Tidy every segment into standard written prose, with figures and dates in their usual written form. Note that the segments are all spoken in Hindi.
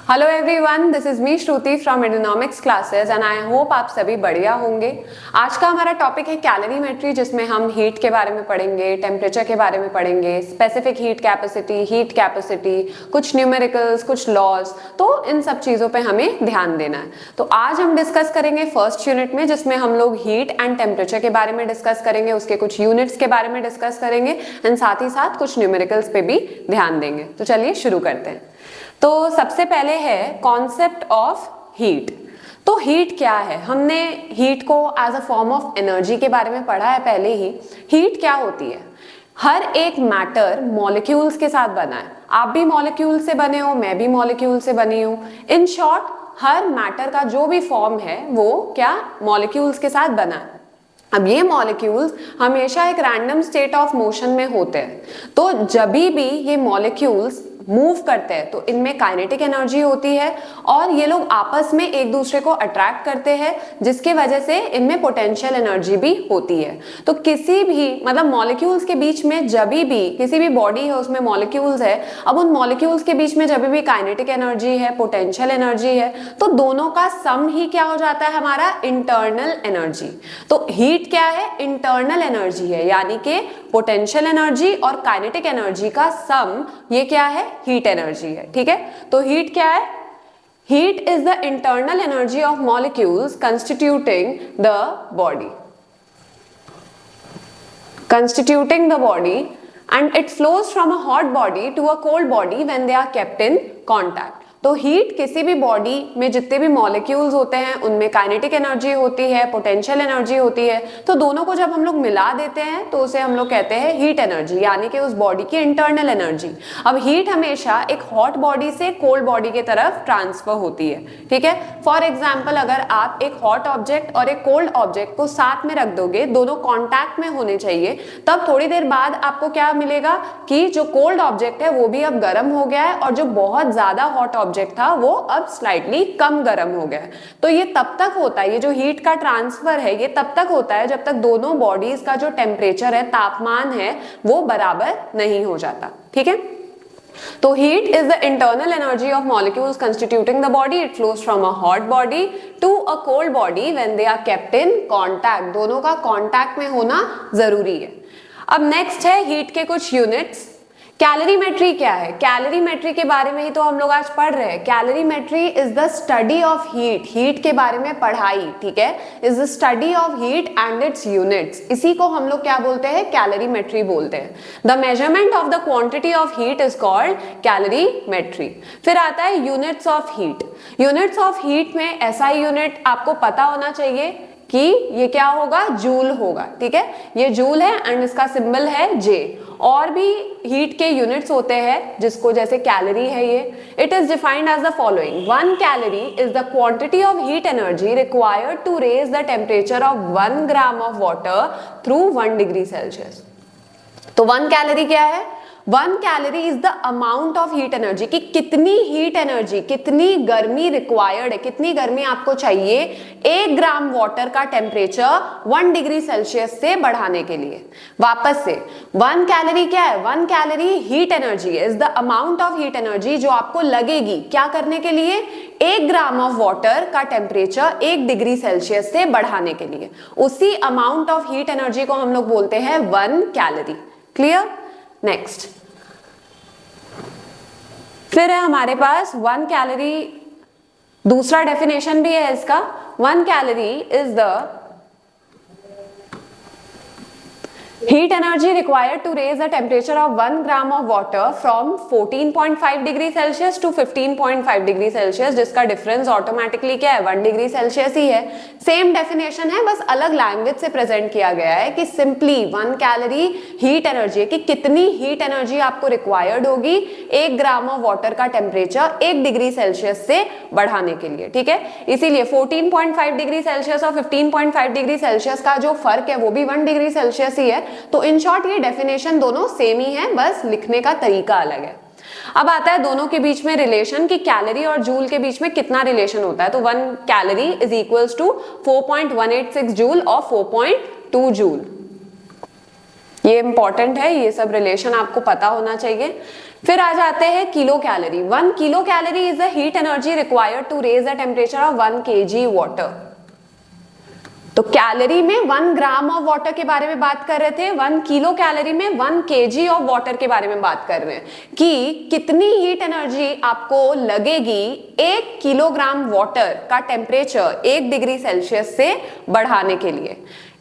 Hello everyone, this is me Shruti from economics classes and I hope आप सभी बढ़िया होंगे। आज का हमारा टॉपिक है कैलोरीमेट्री, जिसमें हम हीट के बारे में पढ़ेंगे, टेम्परेचर के बारे में पढ़ेंगे, स्पेसिफिक हीट कैपेसिटी, कुछ न्यूमेरिकल्स, कुछ लॉज। तो इन सब चीज़ों पे हमें ध्यान देना है। तो आज हम डिस्कस करेंगे फर्स्ट यूनिट में, जिसमें हम लोग हीट एंड टेम्परेचर के बारे में डिस्कस करेंगे, उसके कुछ यूनिट्स के बारे में डिस्कस करेंगे एंड साथ ही साथ कुछ न्यूमेरिकल्स पे भी ध्यान देंगे। तो चलिए शुरू करते हैं। तो सबसे पहले है कॉन्सेप्ट ऑफ हीट। तो हीट क्या है? हमने हीट को as a form of energy के बारे में पढ़ा है पहले ही। हीट क्या होती है? हर एक मैटर मॉलिक्यूल्स के साथ बना है। आप भी मॉलिक्यूल से बने हो, मैं भी मॉलिक्यूल से बनी हूं। इन शॉर्ट, हर मैटर का जो भी फॉर्म है वो क्या मॉलिक्यूल्स के साथ बना है। अब ये मॉलिक्यूल्स हमेशा एक रैंडम स्टेट ऑफ मोशन में होते हैं। तो जब भी ये मॉलिक्यूल्स मूव करते हैं तो इनमें काइनेटिक एनर्जी होती है और ये लोग आपस में एक दूसरे को अट्रैक्ट करते हैं, जिसके वजह से इनमें पोटेंशियल एनर्जी भी होती है। तो किसी भी मतलब मॉलिक्यूल्स के बीच में जब भी किसी भी बॉडी है उसमें मॉलिक्यूल्स है, अब उन मॉलिक्यूल्स के बीच में जब भी काइनेटिक एनर्जी है, पोटेंशियल एनर्जी है, तो दोनों का सम ही क्या हो जाता है? हमारा इंटरनल एनर्जी। तो हीट क्या है? इंटरनल एनर्जी है, यानी कि पोटेंशियल एनर्जी और काइनेटिक एनर्जी का सम ये क्या है? हीट एनर्जी है। ठीक है, तो हीट क्या है? Heat is the internal energy of molecules constituting the body and it flows from a hot body to a cold body when they are kept in contact. तो हीट किसी भी बॉडी में जितने भी मॉलिक्यूल्स होते हैं उनमें काइनेटिक एनर्जी होती है, पोटेंशियल एनर्जी होती है। तो दोनों को जब हम लोग मिला देते हैं तो उसे हम लोग कहते हैं हीट एनर्जी, यानी कि उस बॉडी की इंटरनल एनर्जी। अब हीट हमेशा एक हॉट बॉडी से कोल्ड बॉडी की तरफ ट्रांसफर होती है। ठीक है, फॉर एग्जाम्पल अगर आप एक हॉट ऑब्जेक्ट और एक कोल्ड ऑब्जेक्ट को साथ में रख दोगे, दोनों कॉन्टैक्ट में होने चाहिए, तब थोड़ी देर बाद आपको क्या मिलेगा कि जो कोल्ड ऑब्जेक्ट है वो भी अब गर्म हो गया है और जो बहुत ज्यादा हॉट ऑब्जेक्ट था वो अब स्लाइटली कम गर्म हो गया है। तो ये तब तक होता है, ये जो हीट का ट्रांसफर है ये तब तक होता है जब तक दोनों बॉडीज का जो टेम्परेचर है, तापमान है, वो बराबर नहीं हो जाता। ठीक है, तो heat is the internal energy of molecules constituting the body. It flows from a hot body to a cold body when they are kept in contact. दोनों का कांटेक्ट में होना जरूरी है। अब नेक्स्ट है हीट के कुछ यूनिट्स। कैलोरीमेट्री क्या है? कैलोरीमेट्री के बारे में ही तो हम लोग आज पढ़ रहे हैं। Calorimetry is the study of heat, heat के बारे में पढ़ाई। ठीक है, is the study of heat and it's units. इसी को हम लोग क्या बोलते हैं? कैलोरीमेट्री बोलते हैं। The measurement of the quantity of heat is called calorimetry. फिर आता है units of heat. Units of heat में ऐसा यूनिट आपको पता होना चाहिए कि ये क्या होगा? जूल होगा। ठीक है, ये जूल है एंड इसका सिंबल है जे। और भी हीट के यूनिट्स होते हैं जिसको जैसे कैलोरी है ये। It is defined as the following: 1 calorie is the quantity of heat energy required to raise the temperature of 1 gram of water through 1 degree Celsius. तो 1 कैलोरी क्या है? 1 calorie is the amount of heat energy, कि कितनी हीट एनर्जी, कितनी गर्मी रिक्वायर्ड है, कितनी गर्मी आपको चाहिए 1 ग्राम वाटर का टेम्परेचर 1 डिग्री सेल्सियस से बढ़ाने के लिए। वापस से 1 कैलोरी क्या है? 1 calorie heat energy is the amount of heat energy जो आपको लगेगी क्या करने के लिए? 1 ग्राम ऑफ वाटर का टेम्परेचर 1 डिग्री सेल्सियस से बढ़ाने के लिए। उसी अमाउंट ऑफ हीट एनर्जी को हम लोग बोलते हैं 1 कैलोरी। क्लियर? नेक्स्ट फिर है हमारे पास 1 कैलोरी, दूसरा डेफिनेशन भी है इसका। 1 calorie is the heat energy required to raise the temperature of 1 gram of water from 14.5 degree Celsius to 15.5 degree Celsius, जिसका डिफरेंस ऑटोमेटिकली क्या है? 1 डिग्री सेल्सियस ही है। सेम डेफिनेशन है, बस अलग लैंग्वेज से प्रेजेंट किया गया है कि सिंपली 1 कैलोरी हीट एनर्जी है, कि कितनी हीट एनर्जी आपको रिक्वायर्ड होगी 1 ग्राम ऑफ वाटर का टेम्परेचर 1 डिग्री सेल्सियस से बढ़ाने के लिए। ठीक है, इसीलिए 14.5 डिग्री सेल्सियस और 15.5 डिग्री सेल्सियस का जो फर्क है वो भी 1 डिग्री सेल्सियस ही है। तो इन शॉर्ट ये डेफिनेशन दोनों सेम ही है, बस लिखने का तरीका अलग है। अब आता है दोनों के बीच में रिलेशन, कि कैलोरी और जूल के बीच में कितना रिलेशन होता है। तो 1 calorie is equals to 4.186 joule और 4.2 जूल। ये इंपॉर्टेंट है, ये सब रिलेशन आपको पता होना चाहिए। फिर आ जाते हैं kilo calorie. 1 kilo calorie is the heat energy required to raise the temperature of 1 kg water. तो कैलोरी में 1 ग्राम ऑफ वाटर के बारे में बात कर रहे थे, 1 किलो कैलोरी में 1 kg ऑफ वाटर के बारे में बात कर रहे हैं कि कितनी हीट एनर्जी आपको लगेगी 1 किलोग्राम वाटर का टेम्परेचर 1 डिग्री सेल्सियस से बढ़ाने के लिए।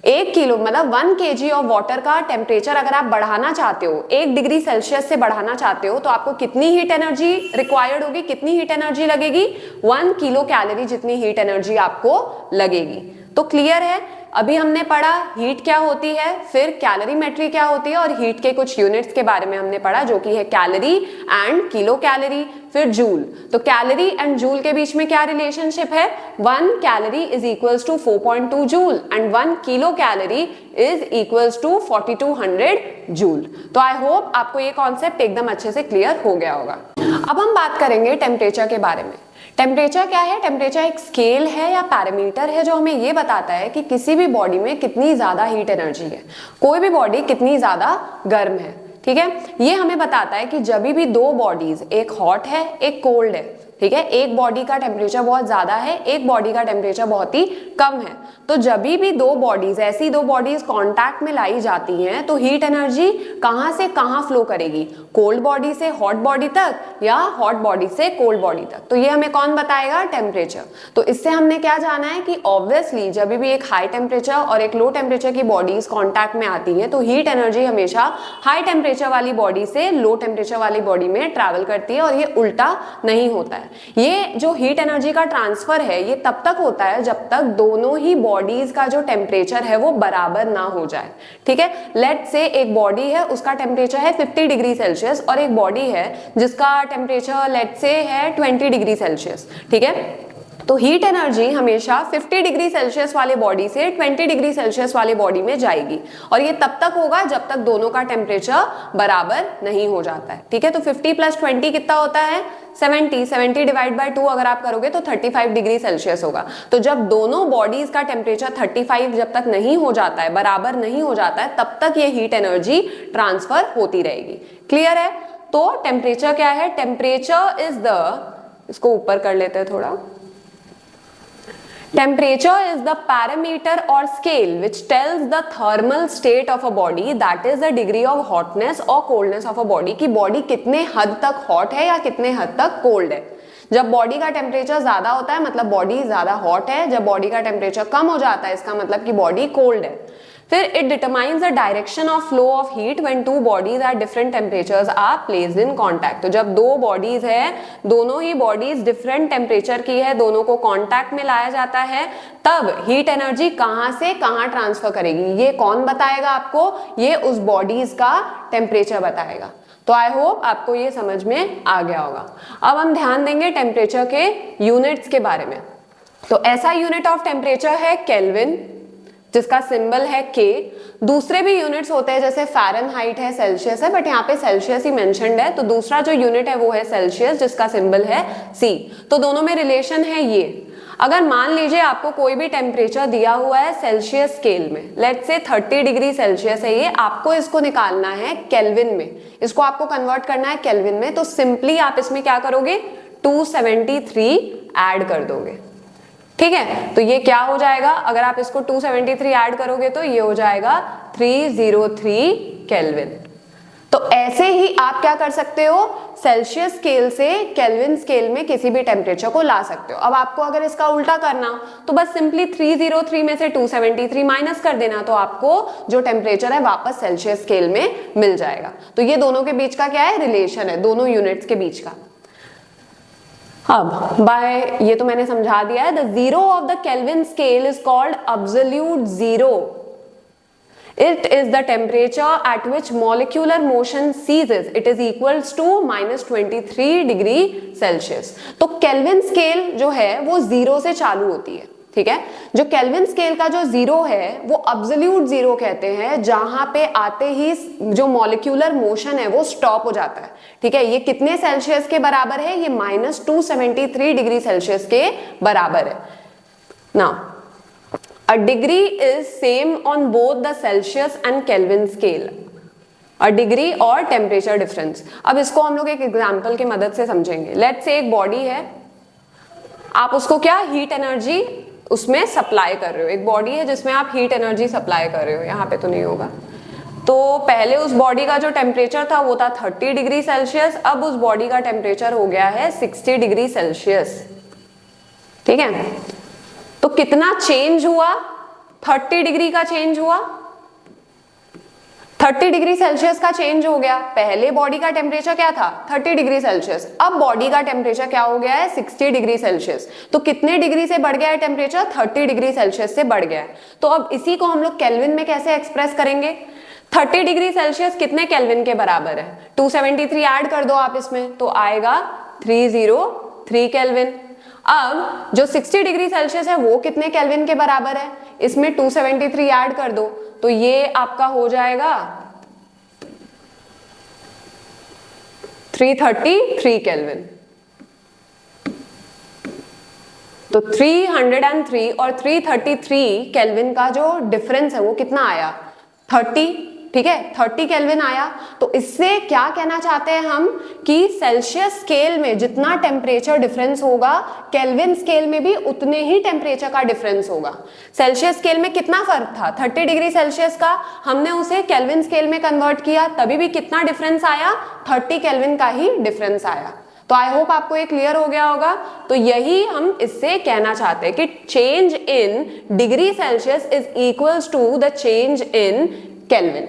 1 किलो मतलब 1 kg ऑफ वाटर का टेम्परेचर अगर आप बढ़ाना चाहते हो, 1 डिग्री सेल्सियस से बढ़ाना चाहते हो, तो आपको कितनी हीट एनर्जी रिक्वायर्ड होगी, कितनी हीट एनर्जी लगेगी? 1 किलो कैलोरी जितनी हीट एनर्जी आपको लगेगी। तो क्लियर है, अभी हमने पढ़ा हीट क्या होती है, फिर कैलोरीमेट्री क्या होती है, और हीट के कुछ यूनिट्स के बारे में हमने पढ़ा जो कि है कैलोरी एंड किलो कैलोरी, फिर जूल। तो कैलोरी एंड जूल के बीच में क्या रिलेशनशिप है? 1 calorie is equals to 4.2 joule and 1 kilo calorie is equals to 4200 joule. तो आई होप आपको ये कॉन्सेप्ट एकदम अच्छे से क्लियर हो गया होगा। अब हम बात करेंगे टेम्परेचर के बारे में। टेम्परेचर क्या है? टेम्परेचर एक स्केल है या पैरामीटर है जो हमें ये बताता है कि किसी भी बॉडी में कितनी ज्यादा हीट एनर्जी है, कोई भी बॉडी कितनी ज्यादा गर्म है। ठीक है, ये हमें बताता है कि जब भी दो बॉडीज, एक हॉट है एक कोल्ड है, ठीक है, एक बॉडी का टेम्परेचर बहुत ज्यादा है, एक बॉडी का टेम्परेचर बहुत ही कम है, तो जब भी दो बॉडीज, ऐसी दो बॉडीज कांटेक्ट में लाई जाती हैं तो हीट एनर्जी कहां से कहां फ्लो करेगी? कोल्ड बॉडी से हॉट बॉडी तक या हॉट बॉडी से कोल्ड बॉडी तक। तो ये हमें कौन बताएगा? टेम्परेचर। तो इससे हमने क्या जाना है कि ऑब्वियसली जब भी एक हाई टेम्परेचर और एक लो टेम्परेचर की बॉडीज कांटेक्ट में आती हैं तो हीट एनर्जी हमेशा हाई टेम्परेचर वाली बॉडी से लो टेम्परेचर वाली बॉडी में ट्रैवल करती है, और ये उल्टा नहीं होता है। ये जो हीट एनर्जी का ट्रांसफर है ये तब तक होता है जब तक दोनों ही बॉडीज का जो टेम्परेचर है वो बराबर ना हो जाए। ठीक है, लेट्स से एक बॉडी है उसका टेम्परेचर है 50 डिग्री सेल्सियस और एक बॉडी है जिसका टेम्परेचर लेट्स से है 20 डिग्री सेल्सियस। ठीक है, तो हीट एनर्जी हमेशा 50 डिग्री सेल्सियस वाले बॉडी से 20 डिग्री सेल्सियस वाले बॉडी में जाएगी, और ये तब तक होगा जब तक दोनों का टेम्परेचर बराबर नहीं हो जाता है। ठीक है, तो 50 + 20 कितना होता है? 70। 70 डिवाइड बाय 2 अगर आप करोगे तो 35 डिग्री सेल्सियस होगा। तो जब दोनों बॉडीज का टेम्परेचर 35 जब तक नहीं हो जाता है, बराबर नहीं हो जाता है, तब तक ये हीट एनर्जी ट्रांसफर होती रहेगी। क्लियर है? तो टेम्परेचर क्या है? टेम्परेचर इज द, इसको ऊपर कर लेते हैं थोड़ा, temperature is the parameter or scale which tells the thermal state of a body, that is the degree of hotness or coldness of a body, कि बॉडी कितने हद तक हॉट है या कितने हद तक कोल्ड है। जब बॉडी का टेम्परेचर ज्यादा होता है मतलब बॉडी ज्यादा हॉट है, जब बॉडी का टेम्परेचर कम हो जाता है इसका मतलब कि बॉडी कोल्ड है। फिर it determines the direction of flow of heat when two bodies at different temperatures are placed in contact. तो जब दो बॉडीज है, दोनों ही बॉडीज डिफरेंट टेम्परेचर की है, दोनों को कांटेक्ट में लाया जाता है, तब हीट एनर्जी कहां से कहां ट्रांसफर करेगी ये कौन बताएगा आपको? ये उस बॉडीज का टेम्परेचर बताएगा। तो आई होप आपको ये समझ में आ गया होगा। अब हम ध्यान देंगे टेम्परेचर के यूनिट्स के बारे में। तो ऐसा यूनिट ऑफ टेम्परेचर है केल्विन, जिसका सिंबल है K। दूसरे भी यूनिट्स होते हैं जैसे फ़ारेनहाइट है, सेल्सियस है, बट यहाँ पे सेल्सियस ही मेंशन्ड है। तो दूसरा जो यूनिट है वो है सेल्सियस, जिसका सिंबल है C। तो दोनों में रिलेशन है ये। अगर मान लीजिए आपको कोई भी टेम्परेचर दिया हुआ है सेल्सियस स्केल में, लेट्स से 30 डिग्री सेल्सियस है ये, आपको इसको निकालना है केल्विन में, इसको आपको कन्वर्ट करना है केल्विन में। तो सिंपली आप इसमें क्या करोगे? 273 ऐड कर दोगे। ठीक है, तो ये क्या हो जाएगा? अगर आप इसको 273 ऐड करोगे तो ये हो जाएगा 303 केल्विन। तो ऐसे ही आप क्या कर सकते हो? सेल्सियस स्केल से केल्विन स्केल में किसी भी टेम्परेचर को ला सकते हो। अब आपको अगर इसका उल्टा करना तो बस सिंपली 303 में से 273 माइनस कर देना, तो आपको जो टेम्परेचर है वापस सेल्सियस स्केल में मिल जाएगा। तो ये दोनों के बीच का क्या है? रिलेशन है, दोनों यूनिट्स के बीच का। अब बाय ये तो मैंने समझा दिया है। The zero of the Kelvin scale is called absolute zero. It is the temperature at which molecular motion ceases, it is equals to -23 degree Celsius. तो केल्विन स्केल जो है वो जीरो से चालू होती है। ठीक है, जो केल्विन स्केल का जो जीरो है वो एब्सोल्यूट जीरो कहते हैं, जहां पे आते ही जो मॉलिक्यूलर मोशन है वो स्टॉप हो जाता है। ठीक है, ये कितने सेल्सियस के बराबर है? ये -273 डिग्री सेल्सियस के बराबर है। Now a degree is same on both the Celsius and kelvin scale. और डिग्री और टेम्परेचर डिफरेंस। अब इसको हम लोग एक एग्जांपल की मदद से समझेंगे। लेट्स से एक बॉडी है, आप उसको क्या हीट एनर्जी उसमें सप्लाई कर रहे हो। एक बॉडी है जिसमें आप हीट एनर्जी सप्लाई कर रहे हो, यहाँ पे तो नहीं होगा। तो पहले उस बॉडी का जो टेम्परेचर था वो था 30 डिग्री सेल्सियस, अब उस बॉडी का टेम्परेचर हो गया है 60 डिग्री सेल्सियस। ठीक है, तो कितना चेंज हुआ? 30 डिग्री का चेंज हुआ, 30 डिग्री सेल्सियस का चेंज हो गया। पहले बॉडी का टेम्परेचर क्या था? 30 डिग्री सेल्सियस, अब बॉडी का टेम्परेचर क्या हो गया है? 60 डिग्री सेल्सियस। तो कितने डिग्री से बढ़ गया है टेम्परेचर? 30 डिग्री सेल्सियस से बढ़ गया है। तो अब इसी को हम लोग केल्विन में कैसे एक्सप्रेस करेंगे? 30 डिग्री सेल्सियस कितने केल्विन के बराबर है? 273 ऐड कर दो आप इसमें, तो आएगा 303 केल्विन। अब जो 60 डिग्री सेल्सियस है वो कितने केल्विन के बराबर है? इसमें 273 ऐड कर दो, तो ये आपका हो जाएगा 333 केल्विन। तो 303 और 333 केल्विन का जो डिफरेंस है वो कितना आया? 30। ठीक है, 30 केल्विन आया। तो इससे क्या कहना चाहते हैं हम कि सेल्सियस स्केल में जितना टेम्परेचर डिफरेंस होगा, केल्विन स्केल में भी उतने ही टेम्परेचर का डिफरेंस होगा। सेल्सियस स्केल में कितना फर्क था? 30 डिग्री सेल्सियस का, हमने उसे केल्विन स्केल में कन्वर्ट किया, तभी भी कितना डिफरेंस आया? 30 केल्विन का ही डिफरेंस आया। तो आई होप आपको ये क्लियर हो गया होगा। तो यही हम इससे कहना चाहते हैं कि change in degree Celsius is equals to the change in Kelvin.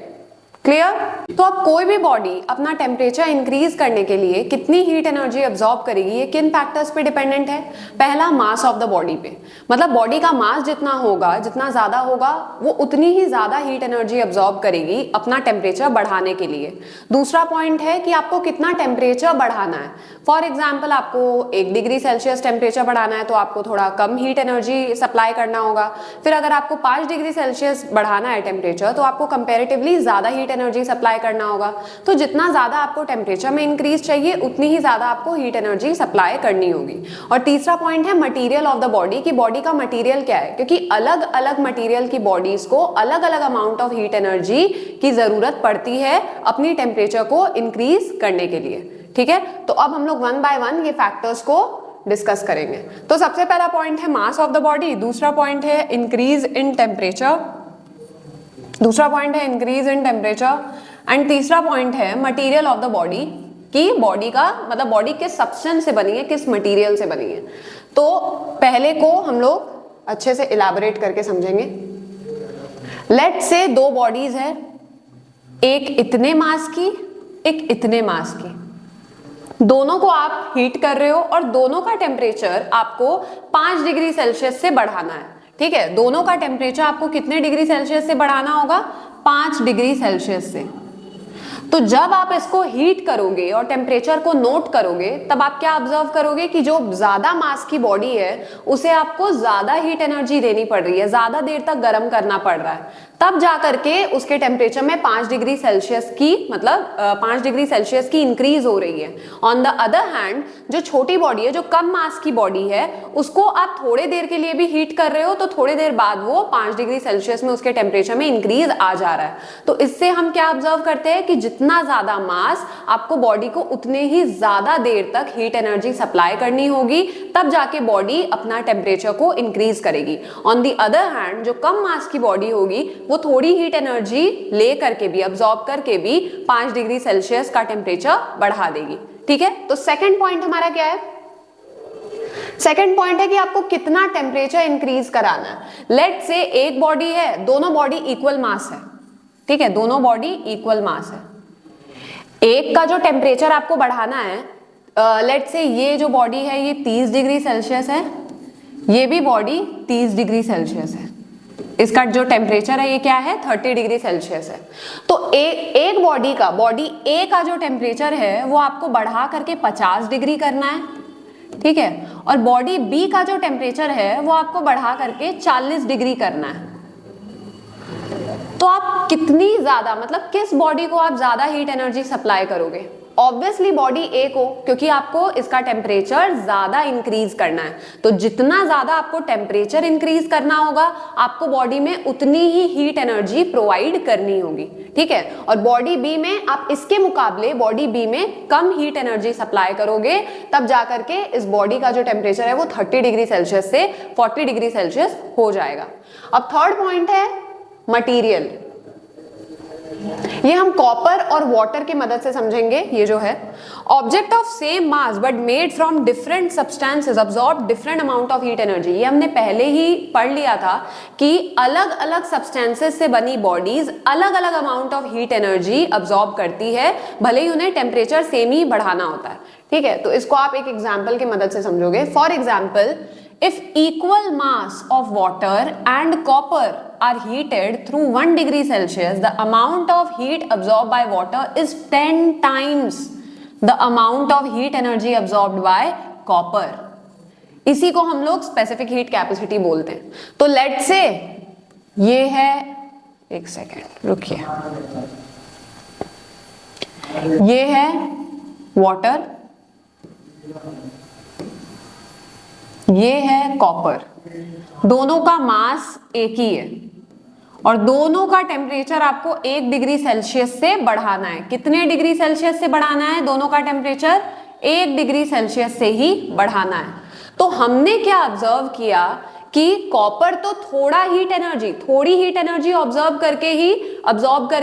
Clear? तो अब कोई भी बॉडी अपना टेम्परेचर इंक्रीज करने के लिए कितनी हीट एनर्जी अब्सॉर्ब करेगी, ये किन फैक्टर्स पे डिपेंडेंट है? पहला, मास ऑफ द बॉडी पे, मतलब बॉडी का मास जितना होगा, जितना ज्यादा होगा, वो उतनी ही ज्यादा हीट एनर्जी अब्सॉर्ब करेगी अपना टेम्परेचर बढ़ाने के लिए। दूसरा पॉइंट है कि आपको कितना टेम्परेचर बढ़ाना है। फॉर एग्जाम्पल, आपको 1 डिग्री सेल्सियस टेम्परेचर बढ़ाना है तो आपको थोड़ा कम हीट एनर्जी सप्लाई करना होगा। फिर अगर आपको 5 डिग्री सेल्सियस बढ़ाना है टेम्परेचर, तो आपको कंपेरेटिवली ज्यादा हीट एनर्जी सप्लाई करना होगा। तो जितना ज्यादा आपको टेम्परेचर में इंक्रीज चाहिए, उतनी ही ज्यादा आपको हीट एनर्जी सप्लाई करनी होगी। और तीसरा पॉइंट है मटेरियल ऑफ द बॉडी, कि बॉडी का मटेरियल क्या है, क्योंकि अलग अलग मटेरियल की बॉडीज को अलग अलग अमाउंट ऑफ हीट एनर्जी की जरूरत पड़ती है अपनी टेम्परेचर को इंक्रीज करने के लिए। ठीक है, तो अब हम लोग वन बाय वन ये फैक्टर्स को डिस्कस करेंगे। तो सबसे पहला पॉइंट है मास ऑफ द बॉडी, दूसरा पॉइंट है इंक्रीज इन टेम्परेचर, एंड तीसरा पॉइंट है मटेरियल ऑफ द बॉडी, कि बॉडी का मतलब बॉडी किस सब्सटेंस से बनी है, किस मटेरियल से बनी है। तो पहले को हम लोग अच्छे से इलैबोरेट करके समझेंगे। लेट्स से 2 बॉडीज है, एक इतने मास की, एक इतने मास की। दोनों को आप हीट कर रहे हो और दोनों का टेम्परेचर आपको 5 डिग्री सेल्सियस से बढ़ाना है। ठीक है, दोनों का टेम्परेचर आपको कितने डिग्री सेल्सियस से बढ़ाना होगा? 5 डिग्री सेल्सियस से। तो जब आप इसको हीट करोगे और टेम्परेचर को नोट करोगे, तब आप क्या ऑब्जर्व करोगे कि जो ज्यादा मास की बॉडी है उसे आपको ज्यादा हीट एनर्जी देनी पड़ रही है, ज्यादा देर तक गर्म करना पड़ रहा है, तब जाकर के उसके टेम्परेचर में 5 डिग्री सेल्सियस की मतलब 5 डिग्री सेल्सियस की इंक्रीज हो रही है। ऑन द अदर हैंड, जो छोटी बॉडी है, जो कम मास की बॉडी है, उसको आप थोड़े देर के लिए भी हीट कर रहे हो तो थोड़ी देर बाद वो 5 डिग्री सेल्सियस में उसके टेम्परेचर में इंक्रीज आ जा रहा है। तो इससे हम क्या ऑब्जर्व करते हैं कि जितना ज्यादा मास, आपको बॉडी को उतने ही ज्यादा देर तक हीट एनर्जी सप्लाई करनी होगी, तब जाके बॉडी अपना टेम्परेचर को इंक्रीज करेगी। ऑन द अदर हैंड, जो कम मास की बॉडी होगी वो थोड़ी हीट एनर्जी ले करके भी, अब्सॉर्ब करके भी 5 डिग्री सेल्सियस का टेम्परेचर बढ़ा देगी। ठीक है, तो सेकंड पॉइंट हमारा क्या है? सेकंड पॉइंट है कि आपको कितना टेम्परेचर इंक्रीज कराना है। लेट्स से एक बॉडी है, दोनों बॉडी इक्वल मास है। ठीक है, दोनों बॉडी इक्वल मास है। एक का जो टेम्परेचर आपको बढ़ाना है, लेट्स से ये जो बॉडी है ये 30 डिग्री सेल्सियस है, ये भी बॉडी 30 डिग्री सेल्सियस है। इसका जो टेम्परेचर है ये क्या है? 30 डिग्री सेल्सियस है। तो एक बॉडी ए का जो टेम्परेचर है वो आपको बढ़ा करके 50 डिग्री करना है। ठीक है, और बॉडी बी का जो टेम्परेचर है वो आपको बढ़ा करके 40 डिग्री करना है। तो आप कितनी ज्यादा, मतलब किस बॉडी को आप ज्यादा हीट एनर्जी सप्लाई करोगे? ऑब्वियसली बॉडी ए को, क्योंकि आपको इसका टेम्परेचर ज्यादा इंक्रीज करना है, तो जितना ज्यादा आपको टेम्परेचर इंक्रीज करना होगा आपको बॉडी में उतनी ही हीट एनर्जी प्रोवाइड करनी होगी, ठीक है। और बॉडी बी में आप इसके मुकाबले बॉडी बी में कम हीट एनर्जी सप्लाई करोगे, तब जाकर के इस बॉडी का जो टेम्परेचर है वो 30 डिग्री सेल्सियस से 40 डिग्री सेल्सियस हो जाएगा। अब थर्ड पॉइंट है मटीरियल। ये हम कॉपर और वाटर की मदद से समझेंगे। ये जो है object of same mass but made from different substances absorb different amount of heat energy. ये हमने पहले ही पढ़ लिया था कि अलग अलग सब्सटेंसेस से बनी बॉडीज अलग अलग amount of heat energy absorb करती है, भले ही उन्हें टेम्परेचर सेम ही बढ़ाना होता है, ठीक है। तो इसको आप एक एग्जाम्पल की मदद से समझोगे। For example, if equal mass of water and copper are heated through 1 degree Celsius, the amount of heat absorbed by water is 10 times the amount of heat energy absorbed by copper. इसी को हम लोग स्पेसिफिक हीट कैपेसिटी बोलते हैं। तो लेट से ये है, एक सेकेंड रुकिए, ये है वाटर, ये है कॉपर, दोनों का मास एक ही है और दोनों का टेम्परेचर आपको 1 डिग्री सेल्सियस से बढ़ाना है। कितने डिग्री सेल्सियस से बढ़ाना है? दोनों का टेम्परेचर 1 डिग्री सेल्सियस से ही बढ़ाना है। तो हमने क्या ऑब्जर्व किया कि कॉपर तो थोड़ी हीट एनर्जी ऑब्जर्व करके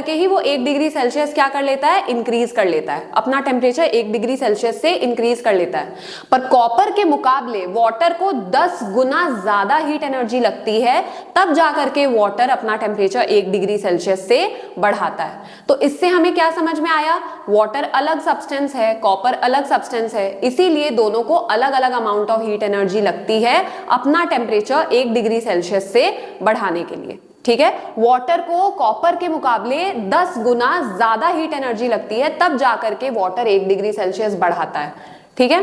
ही वो 1 डिग्री सेल्सियस क्या कर लेता है, इंक्रीज कर लेता है, अपना टेम्परेचर 1 डिग्री सेल्सियस से इंक्रीज कर लेता है। पर कॉपर के मुकाबले वाटर को 10 गुना ज्यादा हीट एनर्जी लगती है, तब जाकर के वाटर अपना टेम्परेचर 1 डिग्री सेल्सियस से बढ़ाता है। तो इससे हमें क्या समझ में आया, वाटर अलग सब्सटेंस है, कॉपर अलग सब्सटेंस है, इसीलिए दोनों को अलग अलग अमाउंट ऑफ हीट एनर्जी लगती है अपना टेम्परेचर 1 डिग्री सेल्सियस से बढ़ाने के लिए, ठीक है। वाटर को कॉपर के मुकाबले 10 गुना ज्यादा हीट एनर्जी लगती है, तब जाकर के वाटर 1 डिग्री सेल्सियस बढ़ाता है, ठीक है।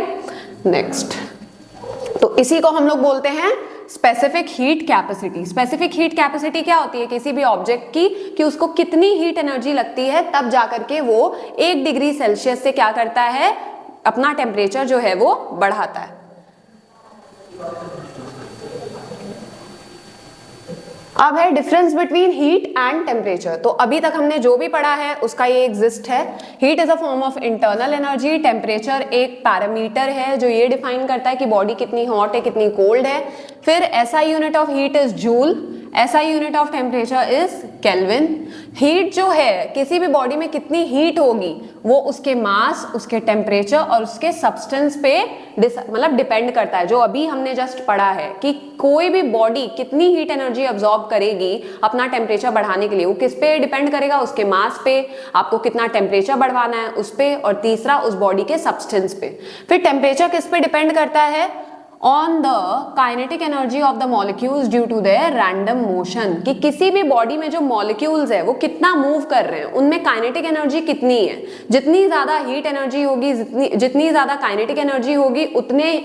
नेक्स्ट, तो इसी को हम लोग बोलते हैं specific heat capacity. Specific heat capacity क्या होती है किसी भी ऑब्जेक्ट की, कि उसको कितनी हीट एनर्जी लगती है, तब जाकर के वो 1 डिग्री सेल्सियस से क्या करता है, अपना टेम्परेचर जो है वो बढ़ाता है। अब है difference between heat and temperature. तो अभी तक हमने जो भी पढ़ा है उसका ये एग्जिस्ट है। Heat is a form of internal energy, temperature एक पैरामीटर है जो ये डिफाइन करता है कि बॉडी कितनी हॉट है, कितनी कोल्ड है। फिर SI unit of heat is joule, SI unit of temperature is kelvin. Heat जो है, किसी भी बॉडी में कितनी हीट होगी वो उसके मास, उसके टेम्परेचर और उसके सब्सटेंस पे मतलब डिपेंड करता है। जो अभी हमने जस्ट पढ़ा है कि कोई भी बॉडी कितनी हीट एनर्जी अब्सॉर्ब करेगी अपना टेम्परेचर बढ़ाने के लिए, वो किस पे डिपेंड करेगा, उसके मास पे, आपको कितना टेम्परेचर बढ़वाना है उस पे, और तीसरा उस बॉडी के सब्सटेंस पे। फिर टेम्परेचर किस पे डिपेंड करता है, on the kinetic energy of the molecules due to their random motion, कि किसी भी बॉडी में जो मॉलिक्यूल्स है वो कितना मूव कर रहे हैं, उनमें काइनेटिक एनर्जी कितनी है। जितनी ज्यादा हीट एनर्जी होगी, जितनी ज्यादा काइनेटिक एनर्जी होगी,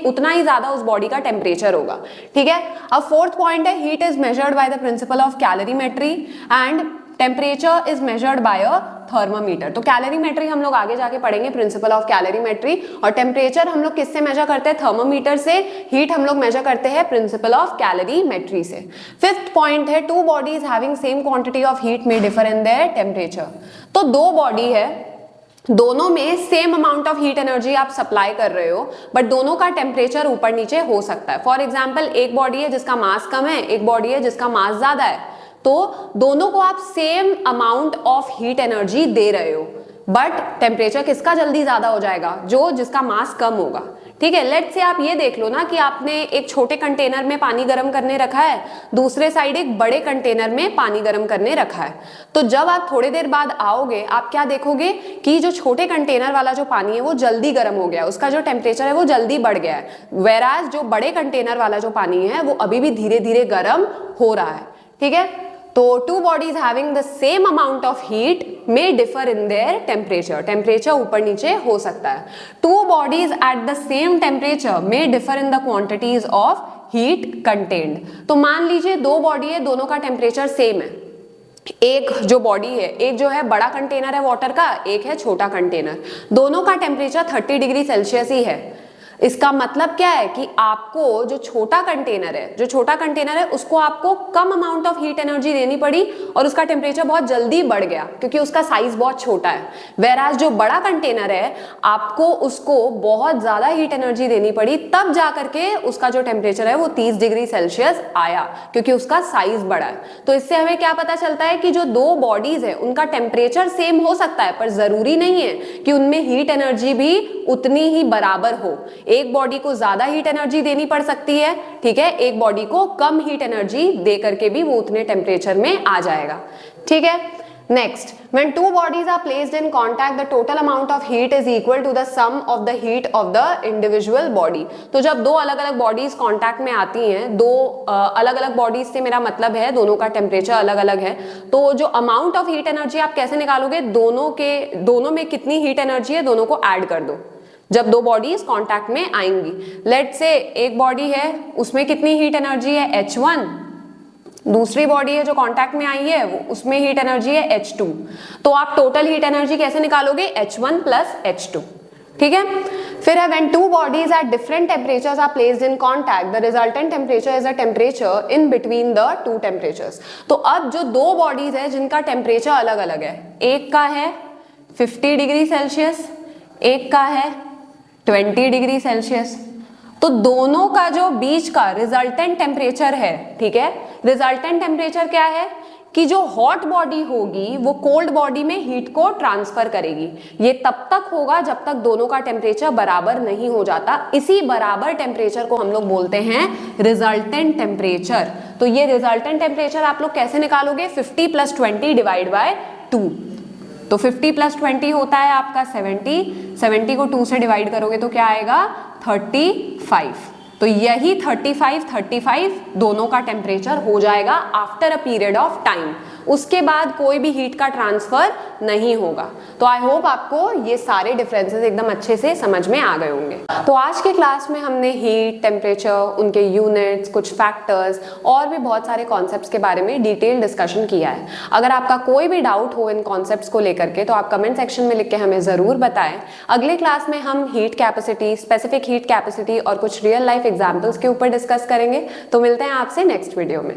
उतना ही ज्यादा उस बॉडी का टेम्परेचर होगा, ठीक है। अब फोर्थ पॉइंट है, heat is measured by the principle of calorimetry and temperature is measured by a thermometer. तो कैलोरीमेट्री हम लोग आगे जाके पढ़ेंगे, प्रिंसिपल ऑफ कैलोरीमेट्री। और टेम्परेचर हम लोग किससे मेजर करते हैं, थर्मामीटर से। हीट हम लोग मेजर करते हैं प्रिंसिपल ऑफ कैलोरीमेट्री से। फिफ्थ पॉइंट है, two bodies having same quantity of heat में डिफर इन देयर टेम्परेचर। तो दो बॉडी है, दोनों में same amount of heat energy आप सप्लाई कर रहे हो, बट दोनों का टेम्परेचर ऊपर नीचे हो सकता है। फॉर एग्जाम्पल, एक बॉडी है जिसका मास कम है, एक बॉडी है जिसका मास ज्यादा है, तो दोनों को आप same amount of heat energy दे रहे हो, बट टेम्परेचर किसका जल्दी ज्यादा हो जाएगा, जिसका मास कम होगा, ठीक है। लेट्स से आप ये देख लो ना कि आपने एक छोटे कंटेनर में पानी गर्म करने रखा है, दूसरे साइड एक बड़े कंटेनर में पानी गर्म करने रखा है। तो जब आप थोड़ी देर बाद आओगे, आप क्या देखोगे कि जो छोटे कंटेनर वाला जो पानी है वो जल्दी गर्म हो गया, उसका जो टेम्परेचर है वो जल्दी बढ़ गया है, वेराज जो बड़े कंटेनर वाला जो पानी है वो अभी भी धीरे धीरे गर्म हो रहा है, ठीक है। तो two bodies having the same amount of heat may differ in their temperature, temperature ऊपर नीचे हो सकता है। To bodies at the same temperature may differ in the quantities of heat contained. तो मान लीजिए दो बॉडी है, दोनों का टेम्परेचर सेम है, एक जो बॉडी है, एक जो है बड़ा कंटेनर है वाटर का, एक है छोटा कंटेनर, दोनों का टेम्परेचर 30 डिग्री सेल्सियस ही है। इसका मतलब क्या है कि आपको जो छोटा कंटेनर है उसको आपको कम अमाउंट ऑफ हीट एनर्जी देनी पड़ी और उसका टेम्परेचर बहुत जल्दी बढ़ गया क्योंकि उसका साइज बहुत छोटा है। वेराज जो बड़ा कंटेनर है आपको उसको बहुत ज्यादा हीट एनर्जी देनी पड़ी, तब जा करके उसका जो टेम्परेचर है वो 30 डिग्री सेल्सियस आया क्योंकि उसका साइज बड़ा है। तो इससे हमें क्या पता चलता है कि जो दो बॉडीज है उनका टेम्परेचर सेम हो सकता है पर जरूरी नहीं है कि उनमें हीट एनर्जी भी उतनी ही बराबर हो। एक बॉडी को ज्यादा हीट एनर्जी देनी पड़ सकती है, ठीक है, एक बॉडी को कम हीट एनर्जी दे करके भी वो उतने टेम्परेचर में आ जाएगा, ठीक है। Next, when two bodies are placed in contact, the total amount of heat is equal to the sum of the heat of the individual body। तो जब दो अलग अलग बॉडीज कांटेक्ट में आती हैं, दो अलग अलग बॉडीज से मेरा मतलब है दोनों का टेम्परेचर अलग अलग है, तो जो अमाउंट ऑफ हीट एनर्जी आप कैसे निकालोगे, दोनों में कितनी हीट एनर्जी है दोनों को ऐड कर दो जब दो बॉडीज कांटेक्ट में आएंगी। लेट से एक बॉडी है उसमें कितनी हीट एनर्जी है H1, दूसरी बॉडी है जो कांटेक्ट में आई है वो उसमें हीट एनर्जी है H2। तो आप टोटल हीट एनर्जी कैसे निकालोगे, H1 प्लस H2, ठीक है। फिर है when two bodies at different temperatures are placed in contact, the resultant temperature is the temperature in between the two temperatures। तो अब जो दो बॉडीज है जिनका टेम्परेचर अलग अलग है, एक का है 50 डिग्री सेल्सियस, एक का है 20 डिग्री सेल्सियस, तो दोनों का जो बीच का रिजल्टेंट टेम्परेचर है, ठीक है, रिजल्टेंट टेम्परेचर क्या है कि जो हॉट बॉडी होगी वो कोल्ड बॉडी में हीट को ट्रांसफर करेगी। ये तब तक होगा जब तक दोनों का टेम्परेचर बराबर नहीं हो जाता। इसी बराबर टेम्परेचर को हम लोग बोलते हैं रिजल्टेंट टेम्परेचर। तो ये रिजल्टेंट टेम्परेचर आप लोग कैसे निकालोगे, 50 + 20 डिवाइड बाय 2। तो 50 + 20 होता है आपका 70 को 2 से डिवाइड करोगे तो क्या आएगा 35। तो यही 35 दोनों का टेम्परेचर हो जाएगा after a period of time. उसके बाद कोई भी हीट का ट्रांसफर नहीं होगा। तो आई होप आपको ये सारे डिफरेंसेस एकदम अच्छे से समझ में आ गए होंगे। तो आज के क्लास में हमने हीट, टेम्परेचर, उनके यूनिट्स, कुछ फैक्टर्स और भी बहुत सारे कॉन्सेप्ट्स के बारे में डिटेल डिस्कशन किया है। अगर आपका कोई भी डाउट हो इन कॉन्सेप्ट्स को लेकर के तो आप कमेंट सेक्शन में लिख के हमें ज़रूर बताएं। अगले क्लास में हम heat capacity, specific heat capacity और कुछ रियल लाइफ एग्जाम्पल्स के ऊपर डिस्कस करेंगे। तो मिलते हैं आपसे नेक्स्ट वीडियो में।